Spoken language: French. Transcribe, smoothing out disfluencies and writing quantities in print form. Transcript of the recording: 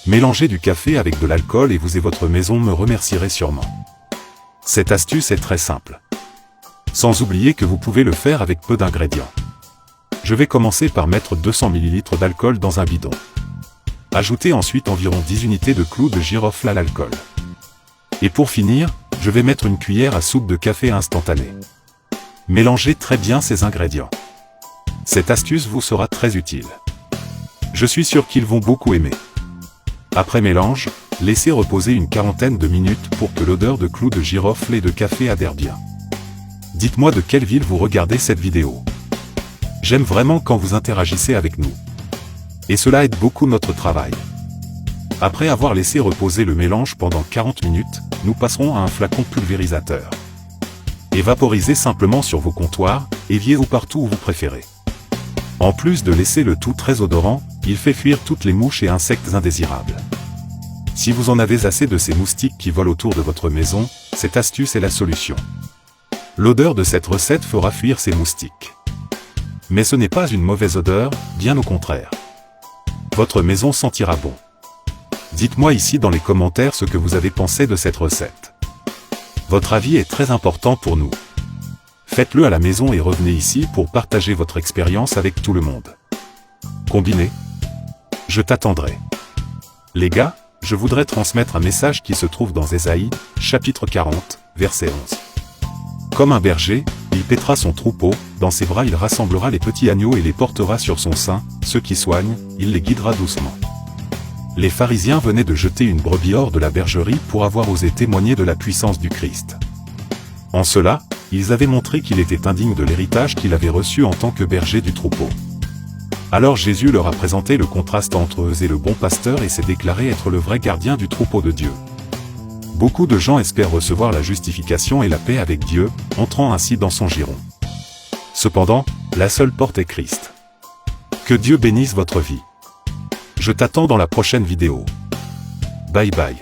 Mélangez du café avec de l'alcool et vous et votre maison me remercierez sûrement. Cette astuce est très simple. Sans oublier que vous pouvez le faire avec peu d'ingrédients. Je vais commencer par mettre 200 ml d'alcool dans un bidon. Ajoutez ensuite environ 10 unités de clous de girofle à l'alcool. Et pour finir, je vais mettre une cuillère à soupe de café instantané. Mélangez très bien ces ingrédients. Cette astuce vous sera très utile. Je suis sûr qu'ils vont beaucoup aimer. Après mélange, laissez reposer une quarantaine de minutes pour que l'odeur de clous de girofle et de café adhère bien. Dites-moi de quelle ville vous regardez cette vidéo. J'aime vraiment quand vous interagissez avec nous. Et cela aide beaucoup notre travail. Après avoir laissé reposer le mélange pendant 40 minutes, nous passerons à un flacon pulvérisateur. Et vaporisez simplement sur vos comptoirs, éviers ou partout où vous préférez. En plus de laisser le tout très odorant, il fait fuir toutes les mouches et insectes indésirables. Si vous en avez assez de ces moustiques qui volent autour de votre maison, cette astuce est la solution. L'odeur de cette recette fera fuir ces moustiques. Mais ce n'est pas une mauvaise odeur, bien au contraire. Votre maison sentira bon. Dites-moi ici dans les commentaires ce que vous avez pensé de cette recette. Votre avis est très important pour nous. Faites-le à la maison et revenez ici pour partager votre expérience avec tout le monde. Combiné? Je t'attendrai. Les gars, je voudrais transmettre un message qui se trouve dans Ésaïe, chapitre 40, verset 11. Comme un berger, il paîtra son troupeau, dans ses bras il rassemblera les petits agneaux et les portera sur son sein, ceux qui soignent, il les guidera doucement. Les pharisiens venaient de jeter une brebis hors de la bergerie pour avoir osé témoigner de la puissance du Christ. En cela, ils avaient montré qu'il était indigne de l'héritage qu'il avait reçu en tant que berger du troupeau. Alors Jésus leur a présenté le contraste entre eux et le bon pasteur et s'est déclaré être le vrai gardien du troupeau de Dieu. Beaucoup de gens espèrent recevoir la justification et la paix avec Dieu, entrant ainsi dans son giron. Cependant, la seule porte est Christ. Que Dieu bénisse votre vie. Je t'attends dans la prochaine vidéo. Bye bye.